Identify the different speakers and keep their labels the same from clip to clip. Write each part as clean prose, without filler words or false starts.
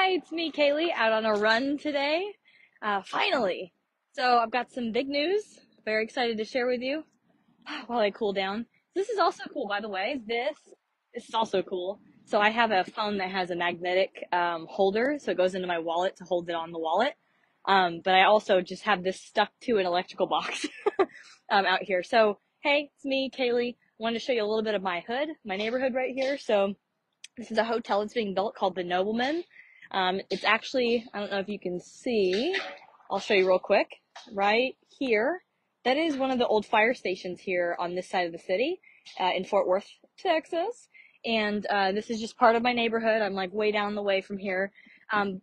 Speaker 1: Hi, it's me, Kaylee, out on a run today. Finally. So I've got some big news. Very excited to share with you while I cool down. This is also cool, by the way. This is also cool. So I have a phone that has a magnetic holder, so it goes into my wallet to hold it on the wallet. But I also just have this stuck to an electrical box out here. So hey, it's me, Kaylee. Wanted to show you a little bit of my hood, my neighborhood right here. So this is a hotel that's being built called the Nobleman. It's actually, I don't know if you can see, I'll show you real quick, right here. That is one of the old fire stations here on this side of the city, in Fort Worth, Texas. And this is just part of my neighborhood. I'm like way down the way from here.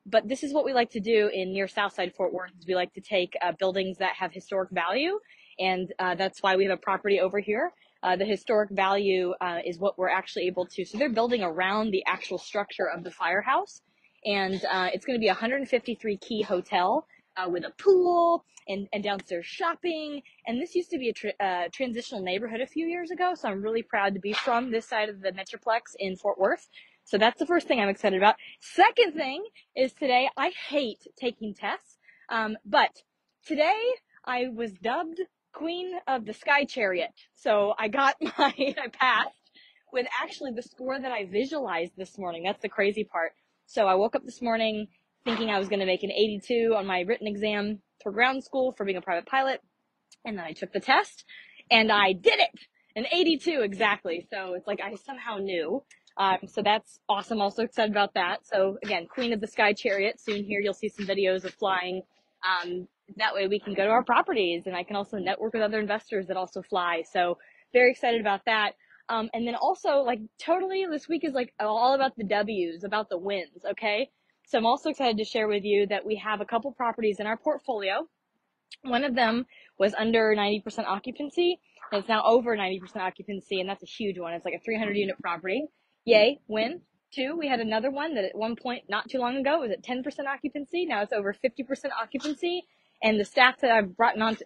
Speaker 1: But this is what we like to do in near Southside Fort Worth, is we like to take buildings that have historic value. And that's why we have a property over here. The historic value is what we're actually able to, so they're building around the actual structure of the firehouse. And it's going to be a 153 key hotel with a pool and downstairs shopping. And this used to be a transitional neighborhood a few years ago. So I'm really proud to be from this side of the Metroplex in Fort Worth. So that's the first thing I'm excited about. Second thing is today, I hate taking tests, but today I was dubbed Queen of the Sky Chariot. So I passed with actually the score that I visualized this morning. That's the crazy part. So I woke up this morning thinking I was going to make an 82 on my written exam for ground school for being a private pilot. And then I took the test and I did it. An 82 exactly. So it's like I somehow knew. So that's awesome. Also excited about that. So again, Queen of the Sky Chariot. Soon here you'll see some videos of flying. That way we can go to our properties, and I can also network with other investors that also fly. So very excited about that. And then also, like, totally this week is like all about the W's, about the wins. Okay. So I'm also excited to share with you that we have a couple properties in our portfolio. One of them was under 90% occupancy, and it's now over 90% occupancy, and that's a huge one. It's like a 300 unit property. Yay, win. Two, we had another one that at one point not too long ago was at 10% occupancy. Now it's over 50% occupancy. And the staff that I've brought on,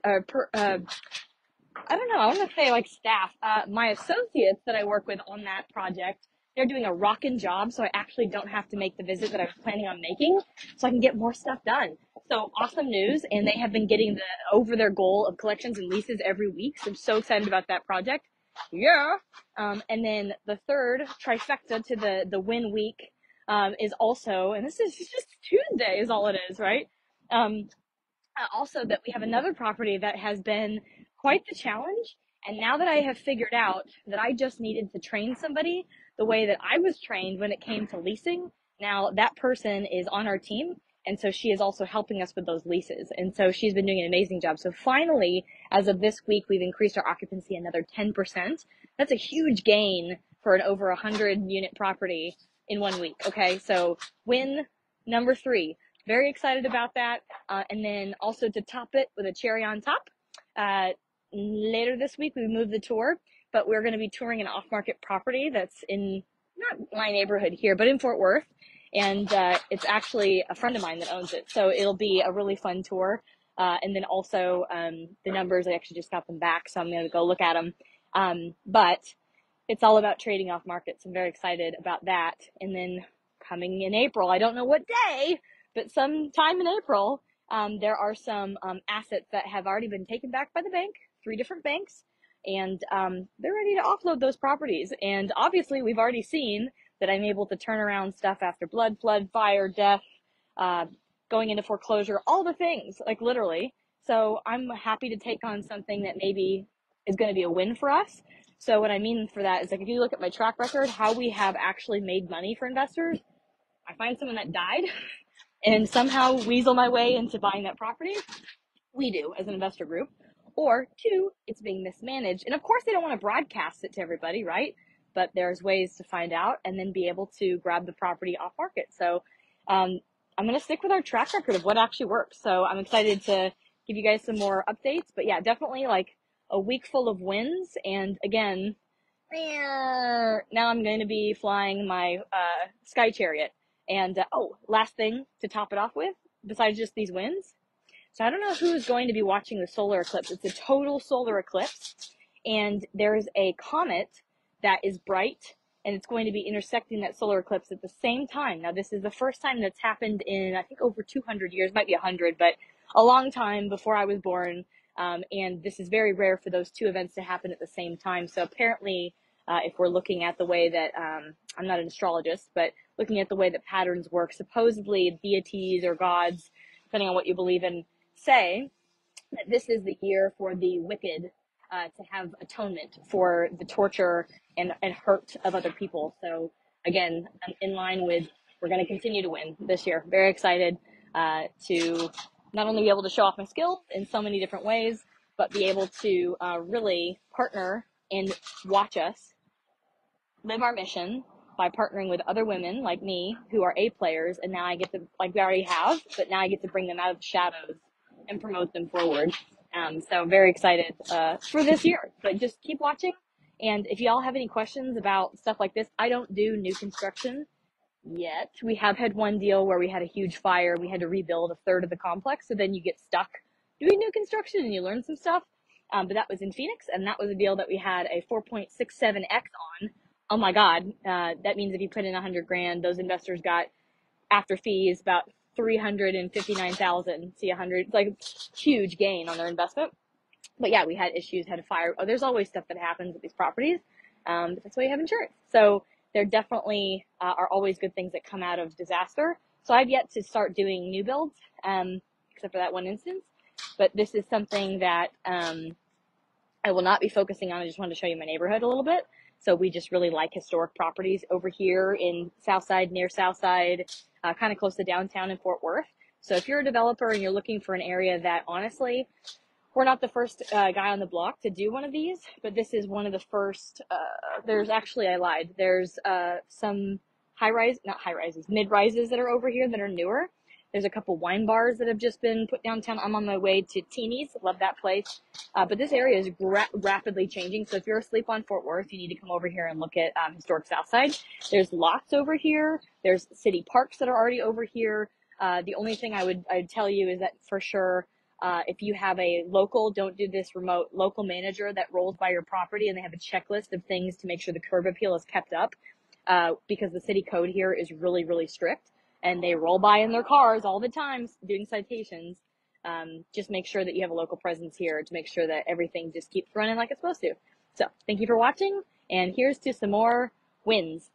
Speaker 1: I don't know, I want to say like staff, my associates that I work with on that project, they're doing a rockin' job, so I actually don't have to make the visit that I was planning on making, so I can get more stuff done. So awesome news, and they have been getting over their goal of collections and leases every week, so I'm so excited about that project. Yeah. And then the third trifecta to the win week, is also, and this is just Tuesday is all it is, right? Also that we have another property that has been quite the challenge. And now that I have figured out that I just needed to train somebody the way that I was trained when it came to leasing, now that person is on our team. And so she is also helping us with those leases. And so she's been doing an amazing job. So finally, as of this week, we've increased our occupancy another 10%. That's a huge gain for an over 100 unit property in 1 week. Okay. So win number 3. Very excited about that. And then also to top it with a cherry on top, later this week we move the tour, but we're going to be touring an off-market property that's in not my neighborhood here, but in Fort Worth. And it's actually a friend of mine that owns it. So it'll be a really fun tour. And then also the numbers, I actually just got them back, so I'm going to go look at them. But it's all about trading off markets. I'm very excited about that. And then coming in April, I don't know what day, but sometime in April, there are some assets that have already been taken back by the bank, 3 different banks, and they're ready to offload those properties. And obviously, we've already seen that I'm able to turn around stuff after blood, flood, fire, death, going into foreclosure, all the things, like literally. So I'm happy to take on something that maybe is going to be a win for us. So what I mean for that is, like, if you look at my track record, how we have actually made money for investors, I find someone that died and somehow weasel my way into buying that property. We do as an investor group. Or 2, it's being mismanaged. And of course they don't want to broadcast it to everybody, right? But there's ways to find out and then be able to grab the property off market. So I'm going to stick with our track record of what actually works. So I'm excited to give you guys some more updates. But yeah, definitely like a week full of wins. And again, now I'm going to be flying my Sky Chariot. And last thing to top it off with, besides just these wins. So I don't know who is going to be watching the solar eclipse. It's a total solar eclipse. And there's a comet that is bright and it's going to be intersecting that solar eclipse at the same time. Now, this is the first time that's happened in, I think, over 200 years, might be 100, but a long time before I was born. And this is very rare for those two events to happen at the same time. So apparently, if we're looking at the way that, I'm not an astrologist, but looking at the way that patterns work, supposedly deities or gods, depending on what you believe in, say that this is the year for the wicked to have atonement for the torture and hurt of other people. So again, in line with, we're going to continue to win this year. Very excited to not only be able to show off my skills in so many different ways, but be able to really partner and watch us live our mission by partnering with other women like me who are A players, and now I get to, like we already have, but now I get to bring them out of the shadows and promote them forward. So very excited for this year, but just keep watching. And if y'all have any questions about stuff like this, I don't do new construction yet. We have had one deal where we had a huge fire. We had to rebuild a third of the complex. So then you get stuck doing new construction and you learn some stuff. But that was in Phoenix, and that was a deal that we had a 4.67x on. Oh my God. That means if you put in 100 grand, those investors got, after fees, about 359,000. See, 100, like huge gain on their investment. But yeah, we had issues, had a fire. Oh, there's always stuff that happens at these properties. But that's why you have insurance. So there definitely are always good things that come out of disaster. So I've yet to start doing new builds, except for that one instance. But this is something that I will not be focusing on. I just wanted to show you my neighborhood a little bit. So we just really like historic properties over here in Southside, near Southside, kind of close to downtown in Fort Worth. So if you're a developer and you're looking for an area that, honestly, we're not the first guy on the block to do one of these, but this is one of the first. There's actually, I lied. There's some not high rises, mid rises that are over here that are newer. There's a couple wine bars that have just been put downtown. I'm on my way to Teeny's. Love that place. But this area is rapidly changing. So if you're asleep on Fort Worth, you need to come over here and look at historic Southside. There's lots over here. There's city parks that are already over here. The only thing I'd tell you is that for sure, if you have a local, don't do this remote, local manager that rolls by your property and they have a checklist of things to make sure the curb appeal is kept up, because the city code here is really, really strict and they roll by in their cars all the time doing citations. Just make sure that you have a local presence here to make sure that everything just keeps running like it's supposed to. So thank you for watching, and here's to some more wins.